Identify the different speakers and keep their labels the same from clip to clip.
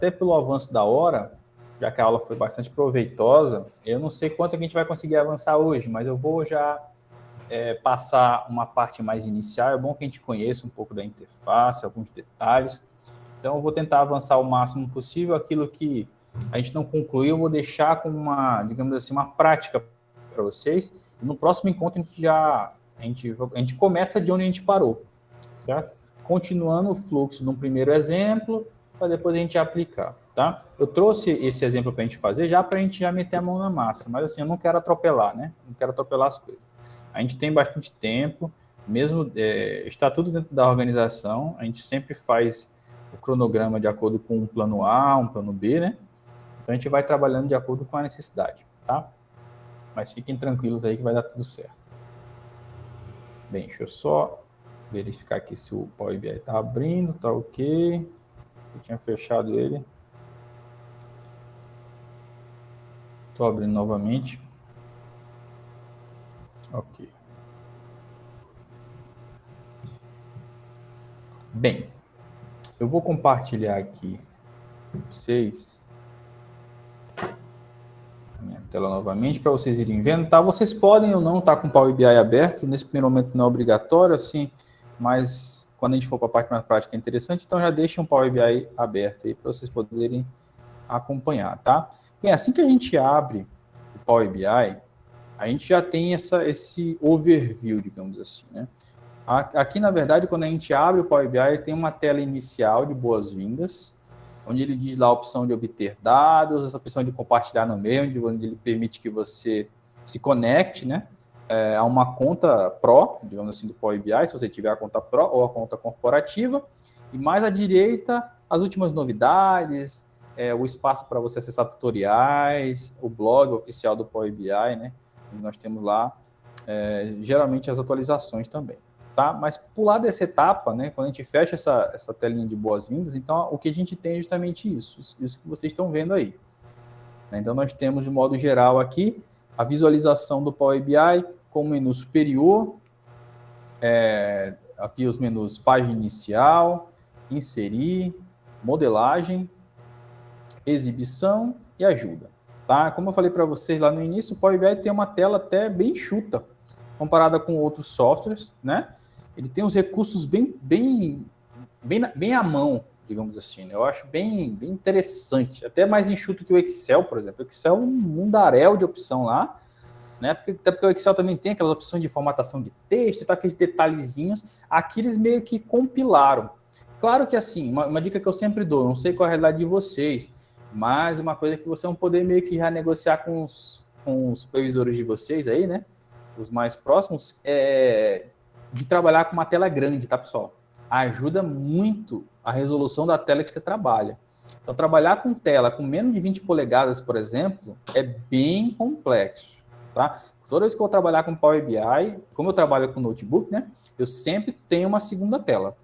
Speaker 1: até pelo avanço da hora, já que a aula foi bastante proveitosa, eu não sei quanto a gente vai conseguir avançar hoje, mas eu vou já passar uma parte mais inicial. É bom que a gente conheça um pouco da interface, alguns detalhes. Então, eu vou tentar avançar o máximo possível. Aquilo que a gente não concluiu, eu vou deixar com uma, digamos assim, uma prática para vocês. E no próximo encontro, a gente começa de onde a gente parou, certo? Continuando o fluxo de um primeiro exemplo, para depois a gente aplicar, tá? Eu trouxe esse exemplo para a gente fazer, já para a gente já meter a mão na massa, mas assim, eu não quero atropelar, né? Não quero atropelar as coisas. A gente tem bastante tempo, mesmo está tudo dentro da organização, a gente sempre faz o cronograma de acordo com um plano A, um plano B, né? Então a gente vai trabalhando de acordo com a necessidade, tá? Mas fiquem tranquilos aí que vai dar tudo certo. Bem, deixa eu só verificar aqui se o Power BI está abrindo, tá ok. Eu tinha fechado ele. Estou abrindo novamente. Ok. Bem, eu vou compartilhar aqui com vocês a minha tela novamente para vocês irem vendo, tá? Vocês podem ou não estar com o Power BI aberto, nesse primeiro momento não é obrigatório, assim, mas quando a gente for para a parte mais prática é interessante, então já deixem um Power BI aberto aí para vocês poderem acompanhar, tá? Bem, assim que a gente abre o Power BI, a gente já tem esse overview, digamos assim, né? Aqui, na verdade, quando a gente abre o Power BI, tem uma tela inicial de boas-vindas, onde ele diz lá a opção de obter dados, essa opção de compartilhar no meio, onde ele permite que você se conecte, né, a uma conta Pro, digamos assim, do Power BI, se você tiver a conta Pro ou a conta corporativa. E mais à direita, as últimas novidades, o espaço para você acessar tutoriais, o blog oficial do Power BI, né, onde nós temos lá, geralmente, as atualizações também. Tá? Mas pular dessa etapa, né, quando a gente fecha essa telinha de boas-vindas, então o que a gente tem é justamente isso que vocês estão vendo aí. Então nós temos de modo geral aqui a visualização do Power BI com o menu superior, aqui os menus página inicial, inserir, modelagem, exibição e ajuda. Tá? Como eu falei para vocês lá no início, o Power BI tem uma tela até bem enxuta, comparada com outros softwares, né? Ele tem os recursos bem à mão, digamos assim, né? Eu acho bem interessante, até mais enxuto que o Excel, por exemplo. O Excel é um mundaréu de opção lá, né? Até porque o Excel também tem aquelas opções de formatação de texto, tá, aqueles detalhezinhos. Aqui eles meio que compilaram. Claro que assim, uma dica que eu sempre dou, não sei qual é a realidade de vocês, mas uma coisa que vocês vão poder meio que já negociar com os supervisores de vocês aí, né? Os mais próximos, de trabalhar com uma tela grande, tá, pessoal? Ajuda muito a resolução da tela que você trabalha. Então, trabalhar com tela com menos de 20 polegadas, por exemplo, é bem complexo, tá? Toda vez que eu vou trabalhar com Power BI, como eu trabalho com notebook, né, eu sempre tenho uma segunda tela.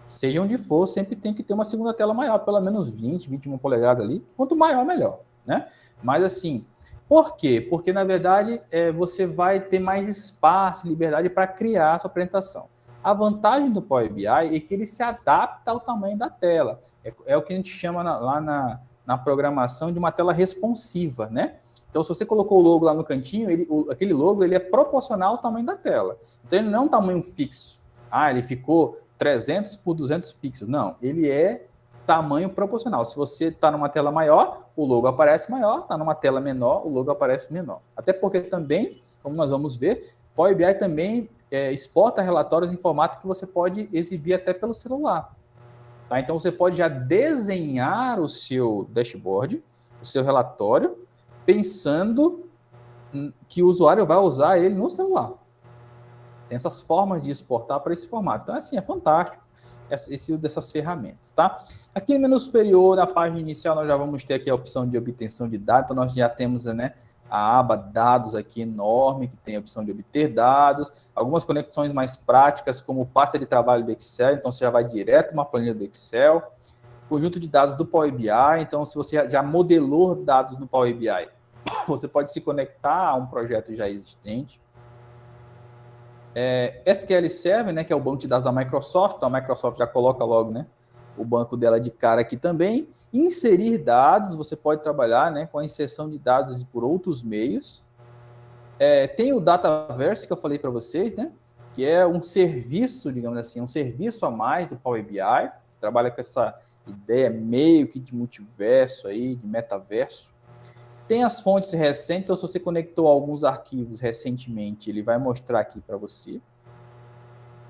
Speaker 1: Seja onde for, sempre tem que ter uma segunda tela maior, pelo menos 20, 21 polegadas ali. Quanto maior, melhor, né? Mas, assim, por quê? Porque, na verdade, você vai ter mais espaço e liberdade para criar a sua apresentação. A vantagem do Power BI é que ele se adapta ao tamanho da tela. É o que a gente chama lá na programação de uma tela responsiva, né? Então, se você colocou o logo lá no cantinho, aquele logo ele é proporcional ao tamanho da tela. Então, ele não é um tamanho fixo. Ele ficou 300 por 200 pixels. Não, ele é tamanho proporcional. Se você está numa tela maior, o logo aparece maior, está numa tela menor, o logo aparece menor. Até porque também, como nós vamos ver, Power BI também exporta relatórios em formato que você pode exibir até pelo celular. Tá? Então, você pode já desenhar o seu dashboard, o seu relatório, pensando que o usuário vai usar ele no celular. Tem essas formas de exportar para esse formato. Então, assim, é fantástico esse uso dessas ferramentas, tá? Aqui no menu superior, na página inicial, nós já vamos ter aqui a opção de obtenção de dados. Então, nós já temos, né, a aba dados aqui enorme, que tem a opção de obter dados, algumas conexões mais práticas, como pasta de trabalho do Excel, então você já vai direto uma planilha do Excel, conjunto de dados do Power BI, então se você já modelou dados no Power BI, você pode se conectar a um projeto já existente. SQL Server, né, que é o banco de dados da Microsoft, então a Microsoft já coloca logo, né, o banco dela de cara aqui também, Inserir dados, você pode trabalhar, né, com a inserção de dados por outros meios. Tem o Dataverse, que eu falei para vocês, né, que é um serviço, digamos assim, um serviço a mais do Power BI, trabalha com essa ideia meio que de multiverso aí, de metaverso. Tem as fontes recentes, então se você conectou alguns arquivos recentemente, ele vai mostrar aqui para você,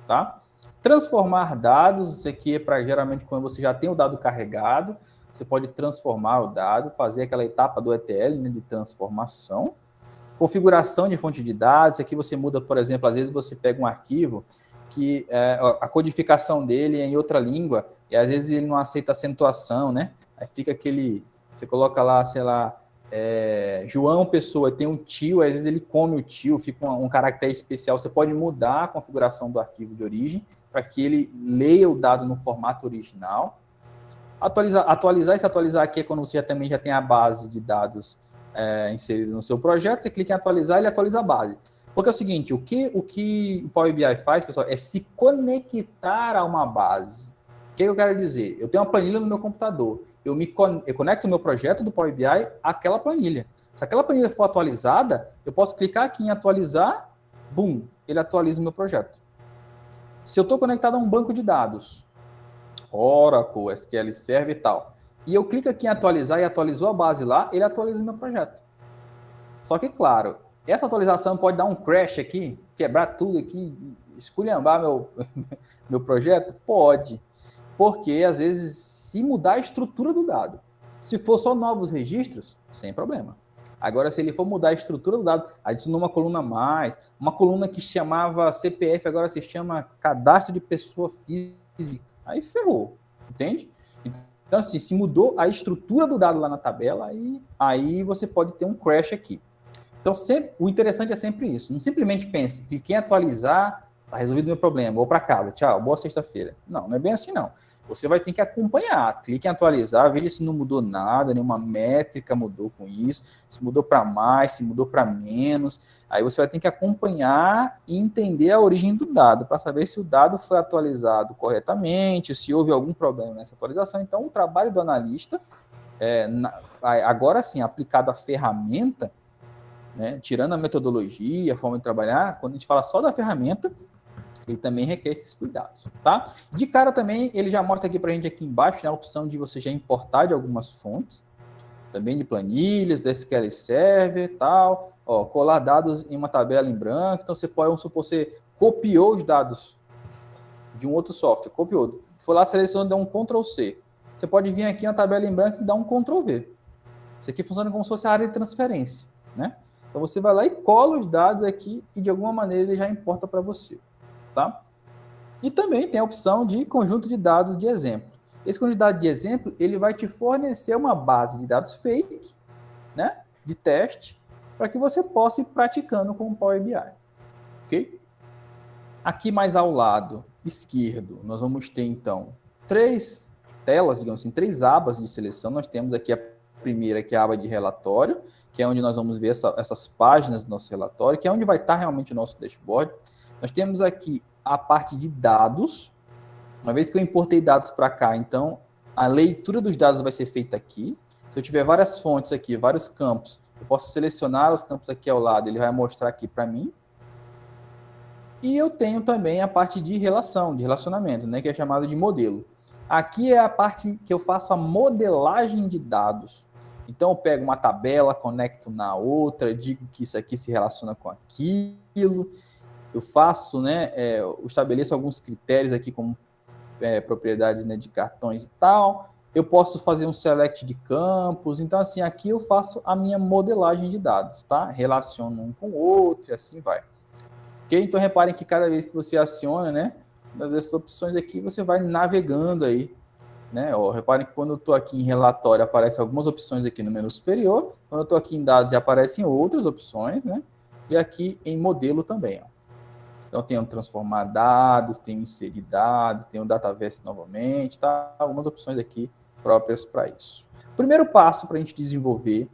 Speaker 1: tá? Transformar dados, isso aqui é para geralmente quando você já tem o dado carregado, você pode transformar o dado, fazer aquela etapa do ETL, né, de transformação. Configuração de fonte de dados, aqui você muda, por exemplo, às vezes você pega um arquivo que a codificação dele é em outra língua, e às vezes ele não aceita acentuação, né? Aí fica aquele, você coloca lá, sei lá, João Pessoa, tem um tio, às vezes ele come o tio, fica um caractere especial, você pode mudar a configuração do arquivo de origem, para que ele leia o dado no formato original. Atualizar, e se atualizar aqui é quando você também já tem a base de dados inserida no seu projeto, você clica em atualizar, ele atualiza a base. Porque é o seguinte, o que o Power BI faz, pessoal, é se conectar a uma base. O que eu quero dizer? Eu tenho uma planilha no meu computador, eu conecto o meu projeto do Power BI àquela planilha. Se aquela planilha for atualizada, eu posso clicar aqui em atualizar, bum, ele atualiza o meu projeto. Se eu estou conectado a um banco de dados, Oracle, SQL Server e tal, e eu clico aqui em atualizar e atualizou a base lá, ele atualiza o meu projeto. Só que, claro, essa atualização pode dar um crash aqui, quebrar tudo aqui, esculhambar meu projeto? Pode. Porque, às vezes, se mudar a estrutura do dado, se for só novos registros, sem problema. Agora, se ele for mudar a estrutura do dado, adicionou uma coluna a mais, uma coluna que chamava CPF, agora se chama Cadastro de Pessoa Física, aí ferrou, entende? Então, assim, se mudou a estrutura do dado lá na tabela, aí você pode ter um crash aqui. Então, o interessante é sempre isso. Não simplesmente pense, cliquei em atualizar, está resolvido o meu problema, vou para casa, tchau, boa sexta-feira. Não é bem assim, não. Você vai ter que acompanhar, clique em atualizar, veja se não mudou nada, nenhuma métrica mudou com isso, se mudou para mais, se mudou para menos. Aí você vai ter que acompanhar e entender a origem do dado, para saber se o dado foi atualizado corretamente, se houve algum problema nessa atualização. Então, o trabalho do analista, agora sim, aplicado à ferramenta, né, tirando a metodologia, a forma de trabalhar, quando a gente fala só da ferramenta, ele também requer esses cuidados, tá? De cara também, ele já mostra aqui para a gente aqui embaixo, né, a opção de você já importar de algumas fontes, também de planilhas, do SQL Server e tal, ó, colar dados em uma tabela em branco, então você pode, vamos supor, você copiou os dados de um outro software, copiou, foi lá, selecionou, deu um Ctrl+C, você pode vir aqui na tabela em branco e dar um Ctrl+V. Isso aqui funciona como se fosse a área de transferência, né? Então você vai lá e cola os dados aqui e de alguma maneira ele já importa para você, tá? E também tem a opção de conjunto de dados de exemplo. Esse conjunto de dados de exemplo, ele vai te fornecer uma base de dados fake, né, de teste, para que você possa ir praticando com o Power BI, ok? Aqui mais ao lado esquerdo, nós vamos ter então 3 telas, digamos assim, 3 abas de seleção. Nós temos aqui a primeira, que é a aba de relatório, que é onde nós vamos ver essas páginas do nosso relatório, que é onde vai estar realmente o nosso dashboard. Nós temos aqui a parte de dados. Uma vez que eu importei dados para cá, então a leitura dos dados vai ser feita aqui. Se eu tiver várias fontes aqui, vários campos, eu posso selecionar os campos aqui ao lado, ele vai mostrar aqui para mim. E eu tenho também a parte de relacionamento, né, que é chamado de modelo. Aqui é a parte que eu faço a modelagem de dados. Então, eu pego uma tabela, conecto na outra, digo que isso aqui se relaciona com aquilo. Eu faço, né, eu estabeleço alguns critérios aqui, como propriedades, né, de cartões e tal. Eu posso fazer um select de campos. Então, assim, aqui eu faço a minha modelagem de dados, tá? Relaciono um com o outro e assim vai. Ok? Então, reparem que cada vez que você aciona, né, dessas opções aqui, você vai navegando aí, né? Ó, reparem que quando eu estou aqui em relatório, aparecem algumas opções aqui no menu superior. Quando eu estou aqui em dados, aparecem outras opções, né? E aqui em modelo também, ó. Então, tem o transformar dados, tem o inserir dados, tem o Dataverse novamente, tá? Algumas opções aqui próprias para isso. Primeiro passo para a gente desenvolver,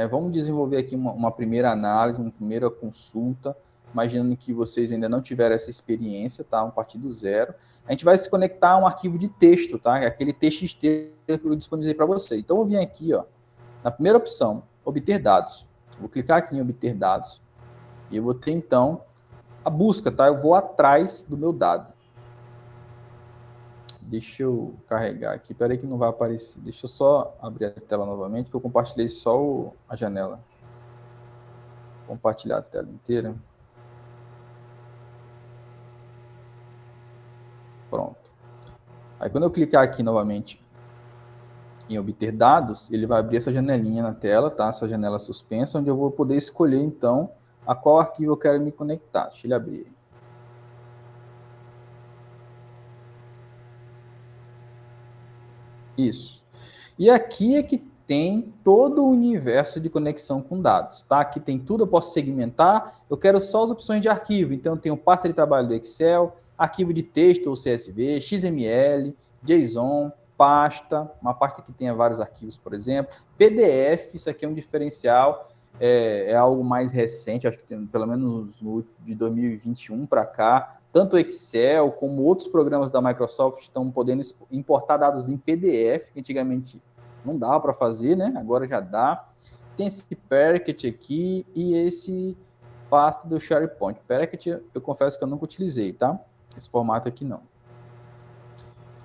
Speaker 1: vamos desenvolver aqui uma primeira análise, uma primeira consulta, imaginando que vocês ainda não tiveram essa experiência, tá? A partir do zero. A gente vai se conectar a um arquivo de texto, tá? Aquele TXT que eu disponibilizei para vocês. Então, eu vim aqui, ó, na primeira opção, obter dados. Vou clicar aqui em obter dados. E eu vou ter, então, a busca, tá? Eu vou atrás do meu dado. Deixa eu carregar aqui. Espera aí que não vai aparecer. Deixa eu só abrir a tela novamente, que eu compartilhei só a janela. Compartilhar a tela inteira. Pronto. Aí quando eu clicar aqui novamente em obter dados, ele vai abrir essa janelinha na tela, tá? Essa janela suspensa, onde eu vou poder escolher, então, a qual arquivo eu quero me conectar. Deixa ele abrir. Isso. E aqui é que tem todo o universo de conexão com dados, tá? Aqui tem tudo, eu posso segmentar, eu quero só as opções de arquivo, então eu tenho pasta de trabalho do Excel, arquivo de texto ou CSV, XML, JSON, pasta, uma pasta que tenha vários arquivos, por exemplo, PDF, isso aqui é um diferencial, é algo mais recente, acho que tem pelo menos de 2021 para cá, tanto o Excel como outros programas da Microsoft estão podendo importar dados em PDF, que antigamente não dava para fazer, né? Agora já dá. Tem esse Packet aqui e esse pasta do SharePoint. Packet, eu confesso que eu nunca utilizei, tá? Esse formato aqui não.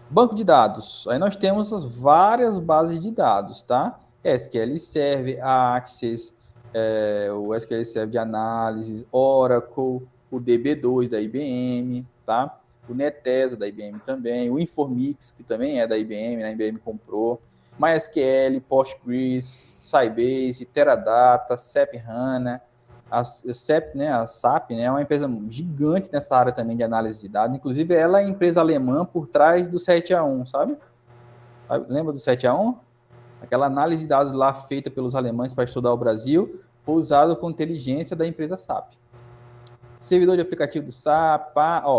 Speaker 1: Banco de dados. Aí nós temos as várias bases de dados, tá? SQL Server, Access, o SQL Server de análise, Oracle, o DB2 da IBM, tá? O Netezza da IBM também, o Informix, que também é da IBM, né? A IBM comprou, MySQL, Postgres, Sybase, Teradata, SAP HANA, a SAP, né, é uma empresa gigante nessa área também de análise de dados, inclusive ela é a empresa alemã por trás do 7-1, sabe? Lembra do 7-1? Aquela análise de dados lá feita pelos alemães para estudar o Brasil, foi usada com inteligência da empresa SAP. Servidor de aplicativo do SAP,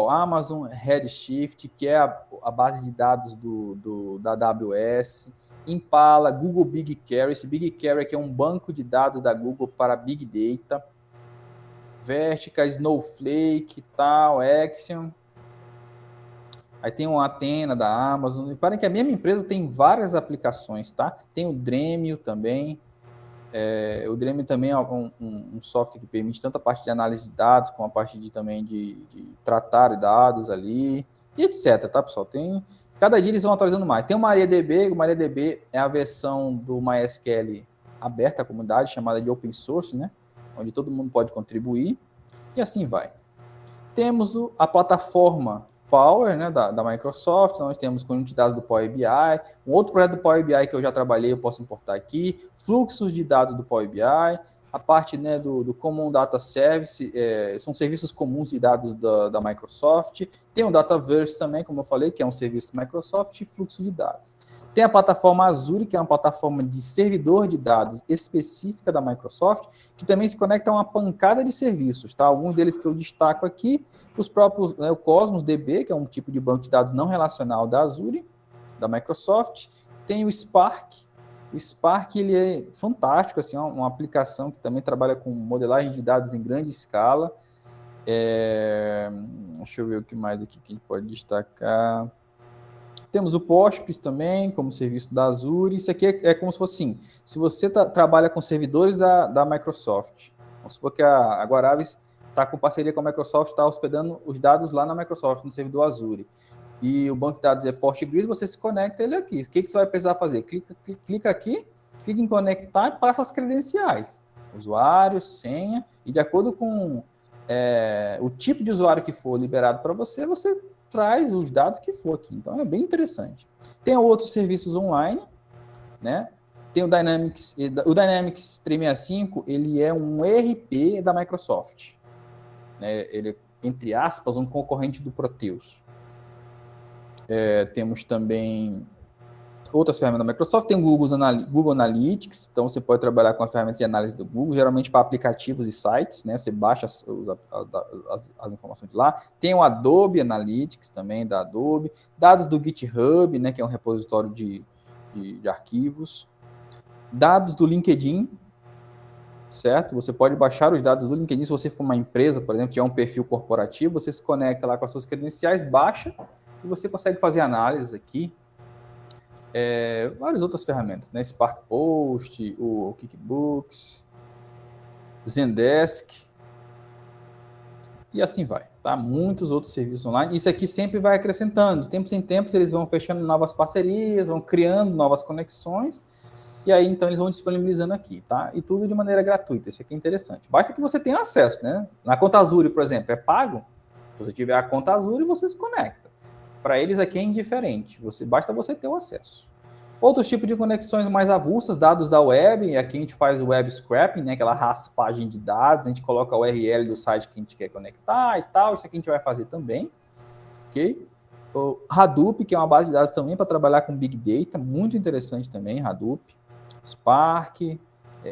Speaker 1: Amazon Redshift, que é a base de dados da AWS, Impala, Google BigQuery, esse BigQuery aqui é um banco de dados da Google para Big Data, Vertica, Snowflake, tal, Axiom. Aí tem o Athena da Amazon. E parem que a mesma empresa tem várias aplicações, tá? Tem o Dremio também. O Dremio também é um software que permite tanto a parte de análise de dados, como a parte também de tratar dados ali, e etc, tá, pessoal? Cada dia eles vão atualizando mais. Tem o MariaDB. O MariaDB é a versão do MySQL aberta à comunidade, chamada de Open Source, né? Onde todo mundo pode contribuir, e assim vai. Temos a plataforma Power, né, da Microsoft, nós temos conjunto de dados do Power BI, um outro projeto do Power BI que eu já trabalhei, eu posso importar aqui, fluxos de dados do Power BI, a parte, né, do Common Data Service, são serviços comuns de dados da Microsoft, tem o Dataverse também, como eu falei, que é um serviço da Microsoft, e fluxo de dados. Tem a plataforma Azure, que é uma plataforma de servidor de dados específica da Microsoft, que também se conecta a uma pancada de serviços, tá? Alguns deles que eu destaco aqui, os próprios, né, o Cosmos DB, que é um tipo de banco de dados não relacional da Azure, da Microsoft, tem o Spark. O Spark, ele é fantástico, assim, uma aplicação que também trabalha com modelagem de dados em grande escala. Deixa eu ver o que mais aqui que a gente pode destacar. Temos o Postgres também, como serviço da Azure. Isso aqui é como se fosse assim, se você trabalha com servidores da Microsoft, vamos supor que a Guaravis está com parceria com a Microsoft, está hospedando os dados lá na Microsoft, no servidor Azure, e o banco de dados é Postgres, você se conecta ele aqui. O que você vai precisar fazer? Clica aqui, clica em conectar e passa as credenciais. Usuário, senha, e de acordo com o tipo de usuário que for liberado para você, você traz os dados que for aqui. Então, é bem interessante. Tem outros serviços online, né? Tem o Dynamics 365, ele é um ERP da Microsoft. Né? Ele é, entre aspas, um concorrente do Proteus. Temos também outras ferramentas da Microsoft, tem o Google Analytics, então você pode trabalhar com a ferramenta de análise do Google, geralmente para aplicativos e sites, né? Você baixa as informações de lá. Tem o Adobe Analytics também, da Adobe, dados do GitHub, né? Que é um repositório de arquivos, dados do LinkedIn, certo? Você pode baixar os dados do LinkedIn. Se você for uma empresa, por exemplo, que é um perfil corporativo, você se conecta lá com as suas credenciais, baixa e você consegue fazer análises aqui. Várias outras ferramentas, né? Spark Post, o QuickBooks, Zendesk e assim vai, tá? Muitos outros serviços online. Isso aqui sempre vai acrescentando. De tempos em tempos eles vão fechando novas parcerias, vão criando novas conexões e aí então eles vão disponibilizando aqui, tá? E tudo de maneira gratuita. Isso aqui é interessante. Basta que você tenha acesso, né? Na conta Azure, por exemplo, é pago. Se você tiver a conta Azure, você se conecta. Para eles aqui é indiferente. Basta você ter o acesso. Outros tipos de conexões mais avulsas, dados da web, aqui a gente faz o web scraping, né, aquela raspagem de dados, a gente coloca a URL do site que a gente quer conectar e tal, isso aqui a gente vai fazer também, ok? O Hadoop, que é uma base de dados também para trabalhar com Big Data, muito interessante também, Hadoop, Spark,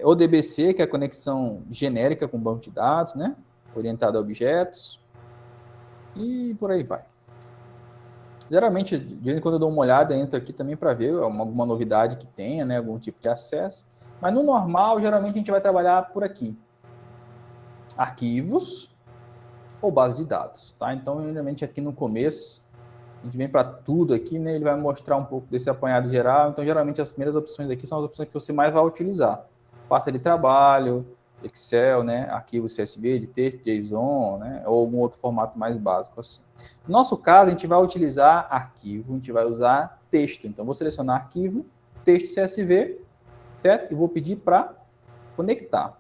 Speaker 1: ODBC, que é a conexão genérica com banco de dados, né, orientada a objetos, e por aí vai. Geralmente, quando eu dou uma olhada, entro aqui também para ver alguma novidade que tenha, né, algum tipo de acesso. Mas no normal, geralmente a gente vai trabalhar por aqui. Arquivos ou base de dados, tá? Então, geralmente aqui no começo, a gente vem para tudo aqui, né? Ele vai mostrar um pouco desse apanhado geral. Então, geralmente as primeiras opções aqui são as opções que você mais vai utilizar. Pasta de trabalho, Excel, né, arquivo CSV, de texto, JSON, né, ou algum outro formato mais básico assim. No nosso caso, a gente vai utilizar arquivo, a gente vai usar texto. Então, vou selecionar arquivo, texto CSV, certo? E vou pedir para conectar.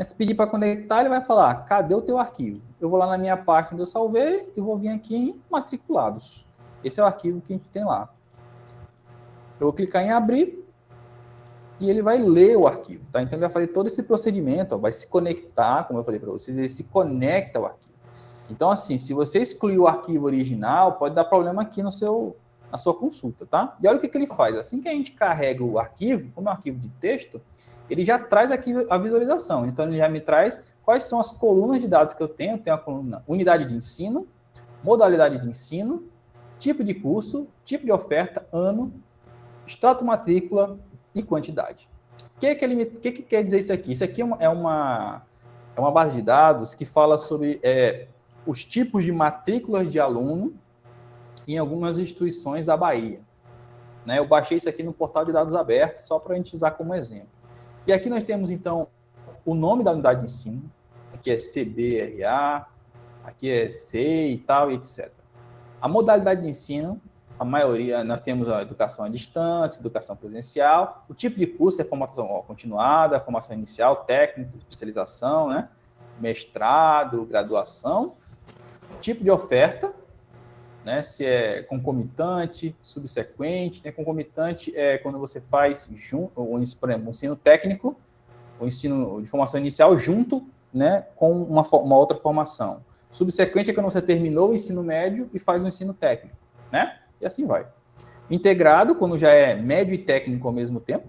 Speaker 1: Se pedir para conectar, ele vai falar, cadê o teu arquivo? Eu vou lá na minha pasta onde eu salvei e vou vir aqui em matriculados. Esse é o arquivo que a gente tem lá. Eu vou clicar em abrir, e ele vai ler o arquivo, tá? Então, ele vai fazer todo esse procedimento, ó, vai se conectar, como eu falei para vocês, ele se conecta ao arquivo. Então, assim, se você excluir o arquivo original, pode dar problema aqui na sua consulta, tá? E olha o que ele faz. Assim que a gente carrega o arquivo, como é um arquivo de texto, ele já traz aqui a visualização. Então, ele já me traz quais são as colunas de dados que eu tenho. Eu tenho a coluna unidade de ensino, modalidade de ensino, tipo de curso, tipo de oferta, ano, extrato matrícula, e quantidade. O que quer dizer isso aqui? Isso aqui é uma base de dados que fala sobre os tipos de matrículas de aluno em algumas instituições da Bahia. Né? Eu baixei isso aqui no portal de dados abertos, só para a gente usar como exemplo. E aqui nós temos, então, o nome da unidade de ensino, aqui é CBRA, aqui é CEI e tal, etc. A modalidade de ensino, a maioria, nós temos a educação à distância, educação presencial. O tipo de curso é formação continuada, formação inicial, técnica, especialização, né? Mestrado, graduação. Tipo de oferta, né? Se é concomitante, subsequente. Né? Concomitante é quando você faz por exemplo, um ensino técnico, o ensino de formação inicial junto, né, com uma outra formação. Subsequente é quando você terminou o ensino médio e faz um ensino técnico, né? E assim vai. Integrado, quando já é médio e técnico ao mesmo tempo.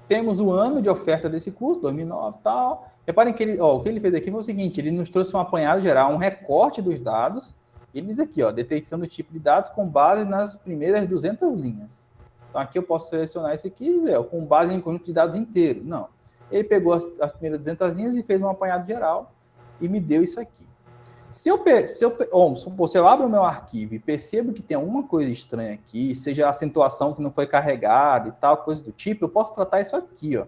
Speaker 1: Temos o ano de oferta desse curso, 2009 e tal. Reparem que o que ele fez aqui foi o seguinte, ele nos trouxe um apanhado geral, um recorte dos dados. Ele diz aqui, detecção do tipo de dados com base nas primeiras 200 linhas. Então, aqui eu posso selecionar esse aqui e dizer, com base em conjunto de dados inteiro. Não. Ele pegou as primeiras 200 linhas e fez um apanhado geral e me deu isso aqui. Se eu abro o meu arquivo e percebo que tem alguma coisa estranha aqui, seja a acentuação que não foi carregada e tal, coisa do tipo, eu posso tratar isso aqui,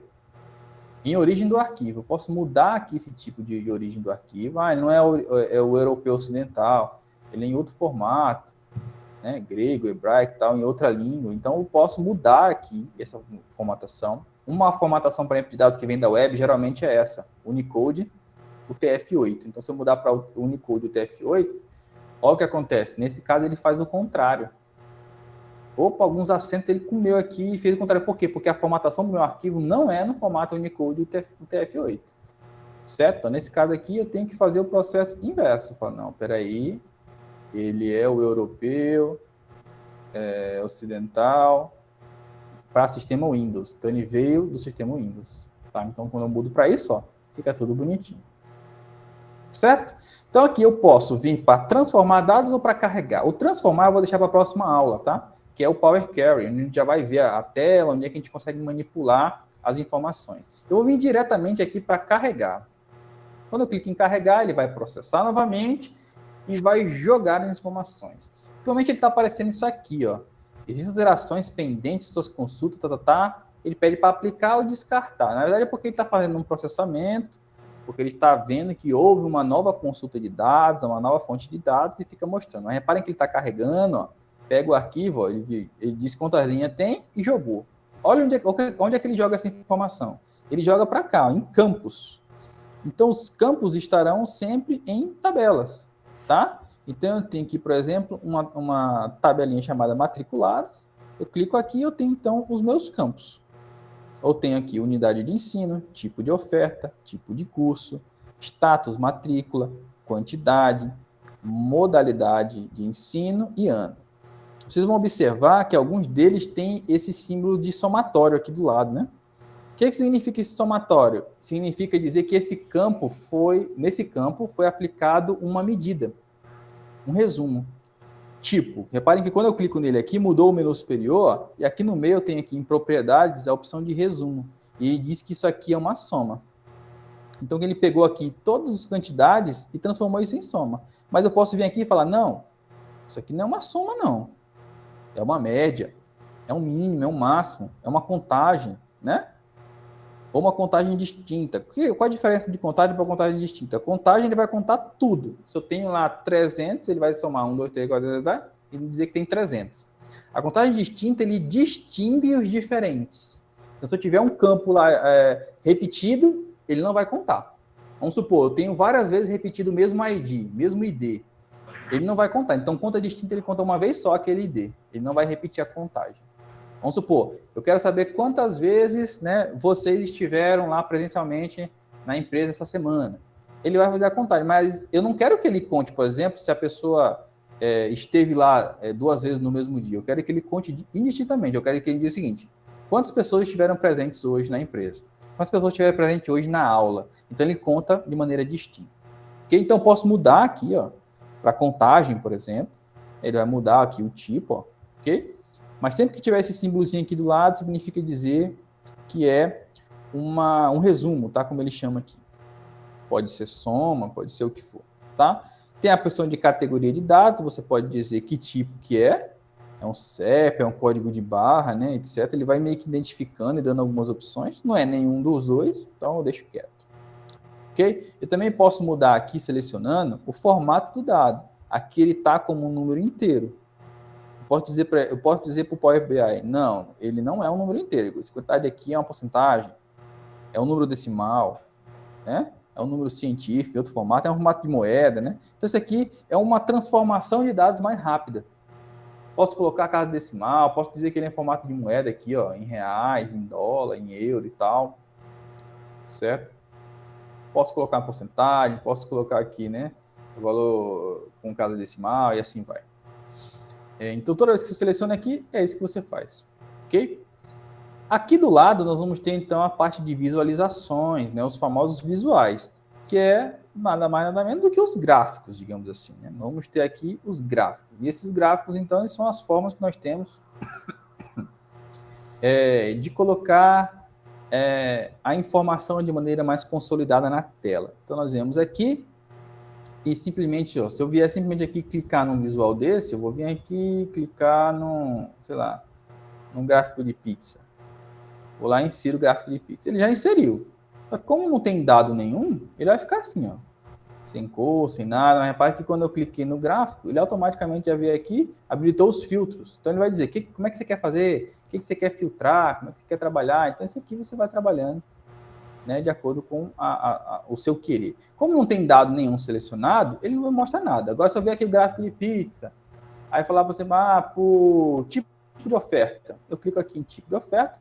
Speaker 1: em origem do arquivo. Eu posso mudar aqui esse tipo de origem do arquivo. Ele não é o europeu ocidental, ele é em outro formato, né, grego, hebraico e tal, em outra língua. Então, eu posso mudar aqui essa formatação. Uma formatação, por exemplo, de dados que vem da web, geralmente é essa, Unicode, o TF8. Então, se eu mudar para o Unicode, o TF8, olha o que acontece. Nesse caso, ele faz o contrário. Alguns acentos ele comeu aqui e fez o contrário. Por quê? Porque a formatação do meu arquivo não é no formato Unicode do TF8. Certo? Então, nesse caso aqui, eu tenho que fazer o processo inverso. Eu falo, não, peraí, ele é o europeu, ocidental, para sistema Windows. Então, ele veio do sistema Windows. Tá? Então, quando eu mudo para isso, fica tudo bonitinho. Certo? Então, aqui eu posso vir para transformar dados ou para carregar. O transformar eu vou deixar para a próxima aula, tá? Que é o Power Query, onde a gente já vai ver a tela, onde é que a gente consegue manipular as informações. Eu vou vir diretamente aqui para carregar. Quando eu clico em carregar, ele vai processar novamente e vai jogar as informações. Atualmente ele está aparecendo isso aqui, ó. Existem alterações pendentes, suas consultas, ele pede para aplicar ou descartar. Na verdade é porque ele está fazendo um processamento, porque ele está vendo que houve uma nova consulta de dados, uma nova fonte de dados e fica mostrando. Mas reparem que ele está carregando, ó, pega o arquivo, ó, ele diz quantas linhas tem e jogou. Olha onde é que ele joga essa informação. Ele joga para cá, ó, em campos. Então, os campos estarão sempre em tabelas, tá? Então, eu tenho aqui, por exemplo, uma tabelinha chamada matriculados. Eu clico aqui e eu tenho, então, os meus campos. Eu tenho aqui unidade de ensino, tipo de oferta, tipo de curso, status, matrícula, quantidade, modalidade de ensino e ano. Vocês vão observar que alguns deles têm esse símbolo de somatório aqui do lado, né? O que significa esse somatório? Significa dizer que nesse campo foi aplicado uma medida, um resumo. Tipo, reparem que quando eu clico nele aqui, mudou o menu superior, e aqui no meio eu tenho aqui em propriedades a opção de resumo. E ele diz que isso aqui é uma soma. Então ele pegou aqui todas as quantidades e transformou isso em soma. Mas eu posso vir aqui e falar, não, isso aqui não é uma soma, não. É uma média, é um mínimo, é um máximo, é uma contagem, né? Ou uma contagem distinta. Qual a diferença de contagem para contagem distinta? A contagem ele vai contar tudo. Se eu tenho lá 300, ele vai somar 1, 2, 3, 4, 5, e dizer que tem 300. A contagem distinta, ele distingue os diferentes. Então, se eu tiver um campo lá repetido, ele não vai contar. Vamos supor, eu tenho várias vezes repetido o mesmo ID, mesmo ID. Ele não vai contar. Então, conta distinta, ele conta uma vez só aquele ID. Ele não vai repetir a contagem. Vamos supor, eu quero saber quantas vezes, né, vocês estiveram lá presencialmente na empresa essa semana. Ele vai fazer a contagem, mas eu não quero que ele conte, por exemplo, se a pessoa esteve lá 2 vezes no mesmo dia. Eu quero que ele conte indistintamente. Eu quero que ele diga o seguinte: quantas pessoas estiveram presentes hoje na empresa? Quantas pessoas estiveram presentes hoje na aula? Então, ele conta de maneira distinta. Okay? Então, eu posso mudar aqui, ó, para contagem, por exemplo. Ele vai mudar aqui o tipo, ó, ok? Mas sempre que tiver esse símbolozinho aqui do lado, significa dizer que é um resumo, tá? Como ele chama aqui. Pode ser soma, pode ser o que for, tá? Tem a opção de categoria de dados, você pode dizer que tipo que é um CEP, é um código de barra, né, etc. Ele vai meio que identificando e dando algumas opções. Não é nenhum dos dois, então eu deixo quieto. Ok? Eu também posso mudar aqui, selecionando, o formato do dado. Aqui ele está como um número inteiro. Eu posso dizer para o Power BI, não, ele não é um número inteiro. Esse quantidade aqui é uma porcentagem, é um número decimal, né? É um número científico, em outro formato, é um formato de moeda, né? Então, isso aqui é uma transformação de dados mais rápida. Posso colocar a casa decimal, posso dizer que ele é em formato de moeda aqui, ó, em reais, em dólar, em euro e tal, certo? Posso colocar uma porcentagem, posso colocar aqui, né, o valor com casa decimal e assim vai. Então, toda vez que você seleciona aqui, é isso que você faz, ok? Aqui do lado, nós vamos ter, então, a parte de visualizações, né, os famosos visuais, que é nada mais, nada menos do que os gráficos, digamos assim, né? Vamos ter aqui os gráficos. E esses gráficos, então, são as formas que nós temos de colocar a informação de maneira mais consolidada na tela. Então, nós vemos aqui e simplesmente, ó, se eu vier simplesmente aqui clicar num visual desse, eu vou vir aqui clicar num gráfico de pizza. Vou lá e insiro o gráfico de pizza. Ele já inseriu. Mas como não tem dado nenhum, ele vai ficar assim, ó, sem cor, sem nada. Mas repare que quando eu cliquei no gráfico, ele automaticamente já veio aqui, habilitou os filtros. Então, ele vai dizer como é que você quer fazer, o que você quer filtrar, como é que você quer trabalhar. Então, isso aqui você vai trabalhando, né, de acordo com o seu querer. Como não tem dado nenhum selecionado, ele não vai mostrar nada. Agora, se eu ver aqui o gráfico de pizza, aí falar para você, por tipo de oferta. Eu clico aqui em tipo de oferta,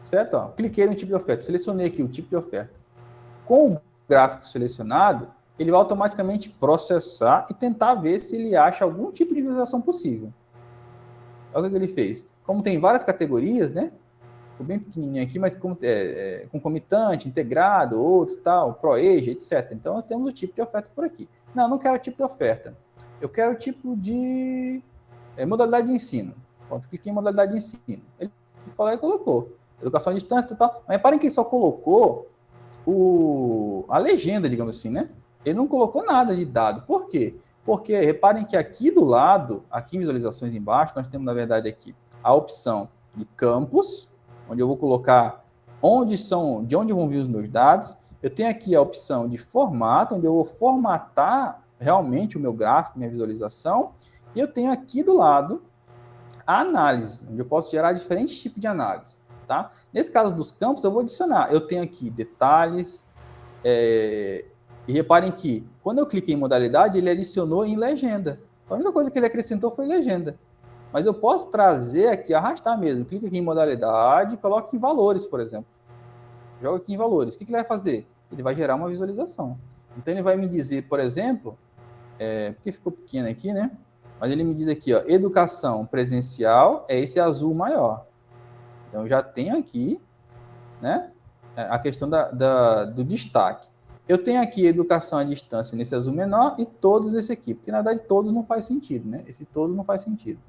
Speaker 1: certo? Ó, cliquei no tipo de oferta, selecionei aqui o tipo de oferta. Com o gráfico selecionado, ele vai automaticamente processar e tentar ver se ele acha algum tipo de visualização possível. Olha o que ele fez. Como tem várias categorias, né? Ficou bem pequenininho aqui, mas concomitante, integrado, outro, tal, ProEja, etc. Então, nós temos o tipo de oferta por aqui. Não quero o tipo de oferta. Eu quero o tipo de modalidade de ensino. Pronto, cliquei em modalidade de ensino. Ele falou e colocou. educação à distância e tal. Mas reparem que ele só colocou a legenda, digamos assim, né? Ele não colocou nada de dado. Por quê? Porque reparem que aqui do lado, aqui em visualizações embaixo, nós temos, na verdade, aqui a opção de campos, onde eu vou colocar de onde vão vir os meus dados. Eu tenho aqui a opção de formato, onde eu vou formatar realmente o meu gráfico, minha visualização. E eu tenho aqui do lado a análise, onde eu posso gerar diferentes tipos de análise. Tá? Nesse caso dos campos, eu vou adicionar. Eu tenho aqui detalhes. E reparem que, quando eu cliquei em modalidade, ele adicionou em legenda. A única coisa que ele acrescentou foi legenda. Mas eu posso trazer aqui, arrastar mesmo. Clique aqui em modalidade e coloque em valores, por exemplo. Joga aqui em valores. O que ele vai fazer? Ele vai gerar uma visualização. Então, ele vai me dizer, por exemplo, porque ficou pequeno aqui, né? Mas ele me diz aqui, ó, educação presencial é esse azul maior. Então, eu já tenho aqui, né, a questão do destaque. Eu tenho aqui educação à distância nesse azul menor e todos esse aqui, porque, na verdade, todos não faz sentido, né? Esse todos não faz sentido.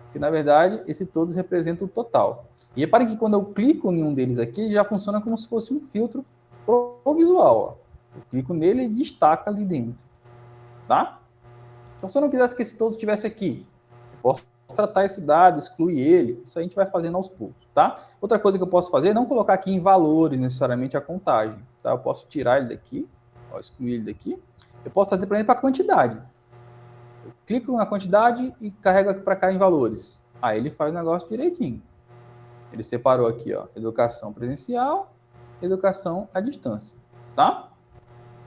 Speaker 1: Porque, na verdade, esse todos representa o total. E reparem que quando eu clico em um deles aqui, já funciona como se fosse um filtro pro visual. Ó. Eu clico nele e destaca ali dentro. Tá? Então, se eu não quisesse que esse todo estivesse aqui, eu posso tratar esse dado, excluir ele. Isso a gente vai fazendo aos poucos, tá? Outra coisa que eu posso fazer é não colocar aqui em valores necessariamente a contagem, tá? Eu posso tirar ele daqui, ó, excluir ele daqui. Eu posso trazer para a quantidade. Eu clico na quantidade e carrego aqui para cá em valores. Aí ele faz o negócio direitinho. Ele separou aqui, ó, educação presencial, educação à distância, tá?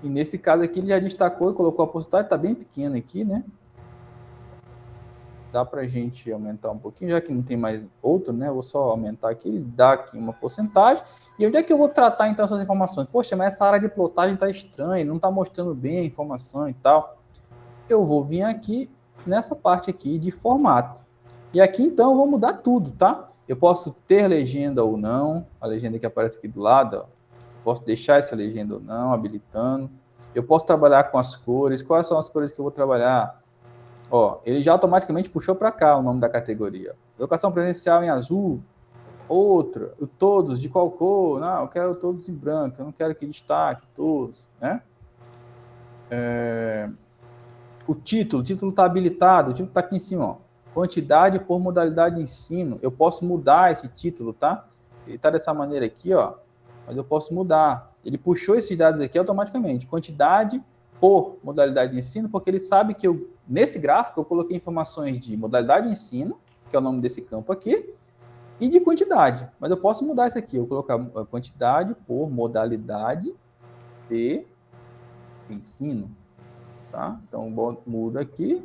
Speaker 1: E nesse caso aqui ele já destacou e colocou a porcentagem, tá bem pequena aqui, né? Dá pra gente aumentar um pouquinho, já que não tem mais outro, né? Eu vou só aumentar aqui, ele dá aqui uma porcentagem. E onde é que eu vou tratar então essas informações? Poxa, mas essa área de plotagem tá estranha, não tá mostrando bem a informação e tal. Eu vou vir aqui nessa parte aqui de formato. E aqui então eu vou mudar tudo, tá? Eu posso ter legenda ou não, a legenda que aparece aqui do lado, ó. Posso deixar essa legenda ou não, habilitando. Eu posso trabalhar com as cores. Quais são as cores que eu vou trabalhar? Ó, ele já automaticamente puxou para cá o nome da categoria. Educação presencial em azul. Outra, todos de qual cor? Não, eu quero todos em branco. Eu não quero que destaque todos, né? O título está habilitado. O título está aqui em cima, ó. Quantidade por modalidade de ensino. Eu posso mudar esse título, tá? Ele está dessa maneira aqui, ó. Mas eu posso mudar. Ele puxou esses dados aqui automaticamente. Quantidade por modalidade de ensino, porque ele sabe que nesse gráfico eu coloquei informações de modalidade de ensino, que é o nome desse campo aqui, e de quantidade. Mas eu posso mudar isso aqui. Eu vou colocar a quantidade por modalidade de ensino. Tá? Então, mudo aqui.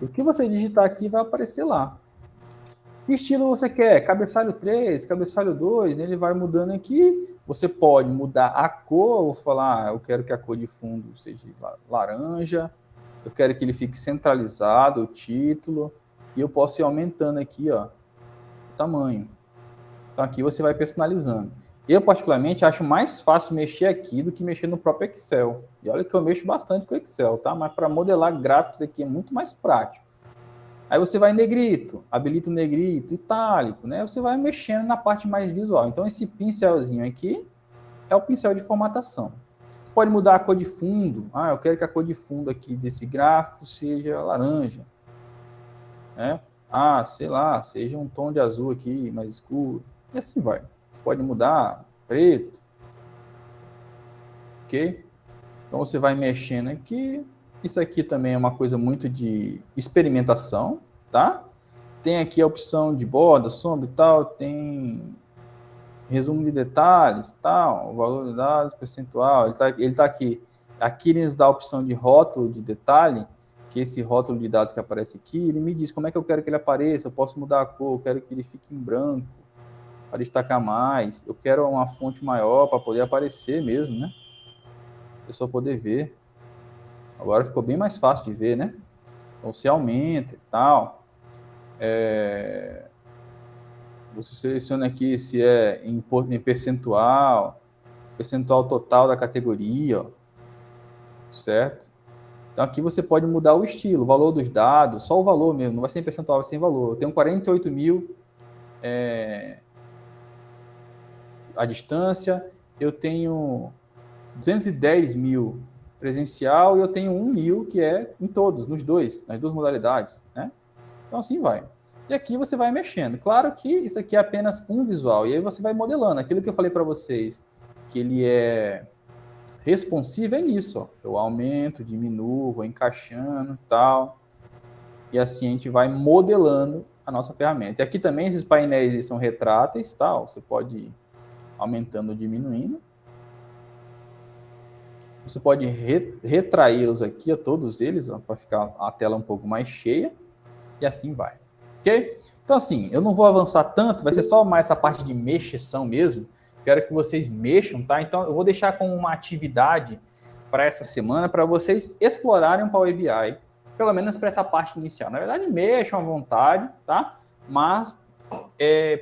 Speaker 1: O que você digitar aqui vai aparecer lá. Que estilo você quer? Cabeçalho 3, cabeçalho 2, né? Ele vai mudando aqui. Você pode mudar a cor, vou falar, eu quero que a cor de fundo seja laranja, eu quero que ele fique centralizado, o título, e eu posso ir aumentando aqui, ó, o tamanho. Então aqui você vai personalizando. Eu, particularmente, acho mais fácil mexer aqui do que mexer no próprio Excel. E olha que eu mexo bastante com o Excel, tá? Mas para modelar gráficos aqui é muito mais prático. Aí você vai em negrito, habilita o negrito, itálico, né? Você vai mexendo na parte mais visual. Então, esse pincelzinho aqui é o pincel de formatação. Você pode mudar a cor de fundo. Ah, eu quero que a cor de fundo aqui desse gráfico seja laranja. Né? Ah, sei lá, seja um tom de azul aqui, mais escuro. E assim vai. Você pode mudar preto. Ok? Então, você vai mexendo aqui. Isso aqui também é uma coisa muito de experimentação, tá? Tem aqui a opção de borda, sombra e tal, tem resumo de detalhes, tal, valor de dados, percentual, ele tá aqui. Aqui ele nos dá a opção de rótulo de detalhe, que esse rótulo de dados que aparece aqui, ele me diz como é que eu quero que ele apareça, eu posso mudar a cor, eu quero que ele fique em branco, para destacar mais, eu quero uma fonte maior para poder aparecer mesmo, né? A pessoa poder ver. Agora ficou bem mais fácil de ver, né? Então, você aumenta e tal. Você seleciona aqui se é em percentual total da categoria, ó, certo? Então, aqui você pode mudar o estilo, o valor dos dados, só o valor mesmo, não vai ser em percentual, vai ser em valor. Eu tenho 48 mil à distância, eu tenho 210 mil presencial e eu tenho 1 mil que é em todos, nas duas modalidades, né? Então, assim vai. E aqui você vai mexendo. Claro que isso aqui é apenas um visual, e aí você vai modelando. Aquilo que eu falei para vocês, que ele é responsivo, é nisso, ó. Eu aumento, diminuo, vou encaixando e tal. E assim a gente vai modelando a nossa ferramenta. E aqui também esses painéis são retráteis, tal. Você pode ir aumentando ou diminuindo. Você pode retraí-los aqui, ó, todos eles, para ficar a tela um pouco mais cheia. E assim vai. Ok? Então, assim, eu não vou avançar tanto, vai ser só mais essa parte de mexeção mesmo. Quero que vocês mexam, tá? Então, eu vou deixar como uma atividade para essa semana, para vocês explorarem o Power BI, pelo menos para essa parte inicial. Na verdade, mexam à vontade, tá? Mas,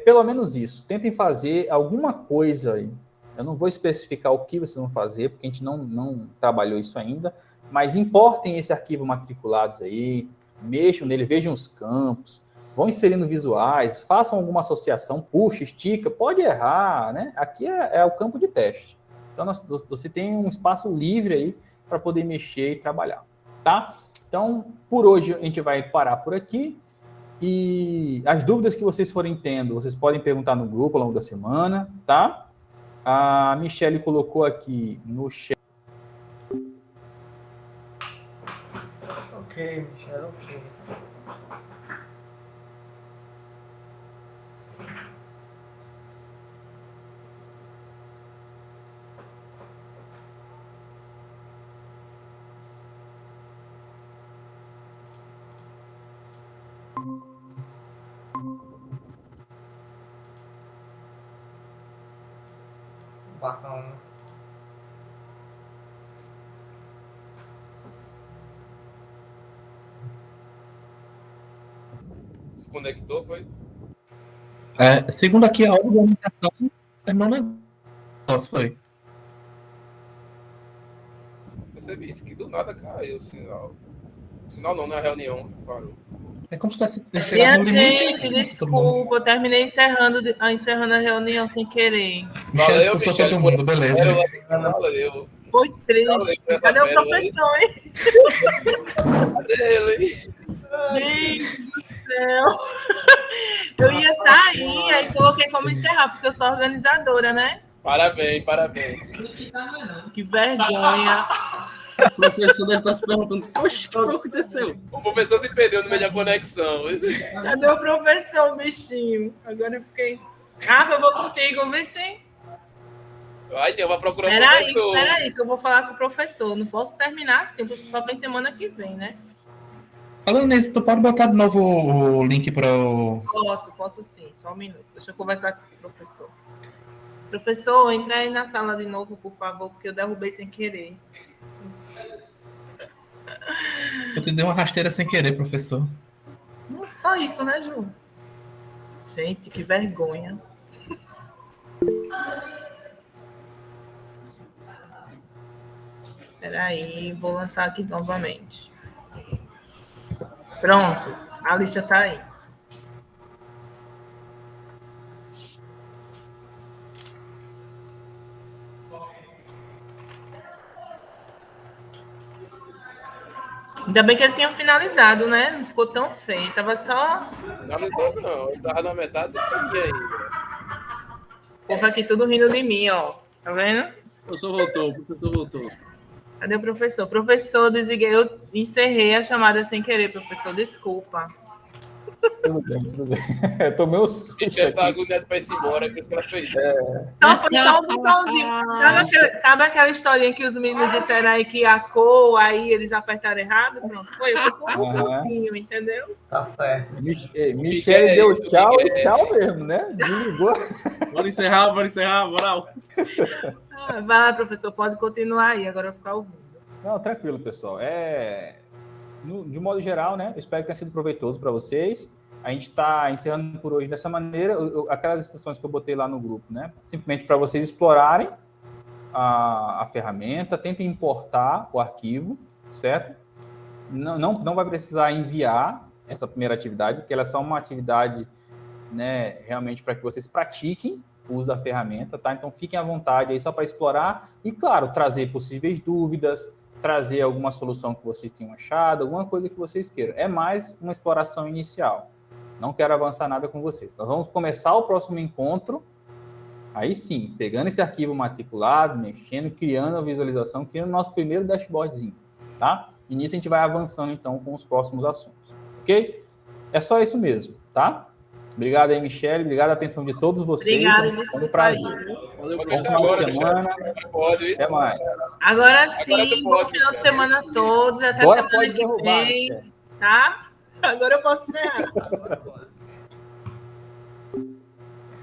Speaker 1: pelo menos isso. Tentem fazer alguma coisa aí. Eu não vou especificar o que vocês vão fazer, porque a gente não trabalhou isso ainda, mas importem esse arquivo matriculados aí, mexam nele, vejam os campos, vão inserindo visuais, façam alguma associação, puxa, estica, pode errar, né? Aqui é o campo de teste. Então, você tem um espaço livre aí para poder mexer e trabalhar, tá? Então, por hoje, a gente vai parar por aqui. E as dúvidas que vocês forem tendo, vocês podem perguntar no grupo ao longo da semana, tá? A Michelle colocou aqui no chat.
Speaker 2: Ok, Michelle, ok. Bacana.
Speaker 3: Se conectou, foi?
Speaker 4: Segundo aqui, a organização terminou. Nossa, foi.
Speaker 3: Percebi isso, que do nada caiu o sinal. Sinal não é reunião, parou.
Speaker 4: É como se tivesse
Speaker 5: Minha gente, desculpa, eu terminei encerrando a reunião sem querer.
Speaker 4: Michelle expulsou todo mundo, beleza.
Speaker 3: Valeu.
Speaker 5: Foi triste. Cadê o professor, hein?
Speaker 3: Cadê ele, hein?
Speaker 5: Gente do céu. Eu ia sair, aí coloquei como encerrar, porque eu sou organizadora, né?
Speaker 3: Parabéns, parabéns.
Speaker 5: Que vergonha.
Speaker 6: O professor deve estar se perguntando, poxa, o que foi que aconteceu?
Speaker 3: O professor se perdeu no meio da conexão.
Speaker 5: Cadê o professor, bichinho? Agora eu fiquei... Rafa, eu vou contigo, vê sim.
Speaker 3: Ai, eu vou procurar o professor.
Speaker 5: Peraí, que eu vou falar com o professor. Não posso terminar assim, o professor só vem semana que vem, né?
Speaker 4: Falando nisso, tu pode botar de novo o link para o...
Speaker 5: Posso sim, só um minuto. Deixa eu conversar com o professor. Professor, entra aí na sala de novo, por favor, porque eu derrubei sem querer.
Speaker 4: Eu te dei uma rasteira sem querer, professor.
Speaker 5: Não, só isso, né, Ju? Gente, que vergonha. Peraí, vou lançar aqui novamente. Pronto, a lista tá aí. Ainda bem que ele tinha finalizado, né? Não ficou tão feio. Tava só...
Speaker 3: Finalizou não, ele tava na metade do caminho ainda.
Speaker 5: O povo aqui tudo rindo de mim, ó. Tá vendo?
Speaker 6: O professor voltou.
Speaker 5: Cadê o professor? Professor, desliguei, eu encerrei a chamada sem querer, professor. Desculpa.
Speaker 1: Tudo bem. Eu tomei o susto.
Speaker 3: Michelle tá agoniado pra ir embora, por isso que ela fez isso.
Speaker 5: Só foi só um botãozinho. Sabe aquela historinha que os meninos disseram aí que a cor, aí eles apertaram errado? Pronto, foi só um botãozinho, entendeu?
Speaker 2: Tá certo.
Speaker 1: Michelle deu tchau e tchau mesmo, né? Desligou.
Speaker 6: Bora encerrar, moral.
Speaker 5: Vai lá, professor, pode continuar aí, agora eu vou ficar ouvindo.
Speaker 1: Não, tranquilo, pessoal. De modo geral, né? Eu espero que tenha sido proveitoso para vocês. A gente está encerrando por hoje dessa maneira. Aquelas instruções que eu botei lá no grupo, né? Simplesmente para vocês explorarem a ferramenta, tentem importar o arquivo, certo? Não vai precisar enviar essa primeira atividade, porque ela é só uma atividade, né, realmente para que vocês pratiquem, o uso da ferramenta, tá? Então fiquem à vontade aí só para explorar e, claro, trazer possíveis dúvidas, trazer alguma solução que vocês tenham achado, alguma coisa que vocês queiram. É mais uma exploração inicial. Não quero avançar nada com vocês. Então vamos começar o próximo encontro, aí sim, pegando esse arquivo matriculado, mexendo, criando a visualização, criando o nosso primeiro dashboardzinho, tá? E nisso a gente vai avançando então com os próximos assuntos, ok? É só isso mesmo, tá? Obrigado aí, Michele. Obrigado a atenção de todos vocês.
Speaker 5: Obrigada,
Speaker 1: Foi um prazer.
Speaker 3: Pode
Speaker 1: Bom
Speaker 3: testar
Speaker 1: final
Speaker 3: agora,
Speaker 1: de semana.
Speaker 3: Pode, isso.
Speaker 1: Até mais.
Speaker 5: Agora
Speaker 3: tu
Speaker 5: sim, bom
Speaker 3: pode,
Speaker 5: final de
Speaker 3: Michele.
Speaker 5: semana a todos. Até
Speaker 1: Agora
Speaker 5: semana
Speaker 1: pode
Speaker 5: que
Speaker 1: derrubar,
Speaker 5: vem,
Speaker 1: Michele.
Speaker 5: tá? Agora eu posso encerrar.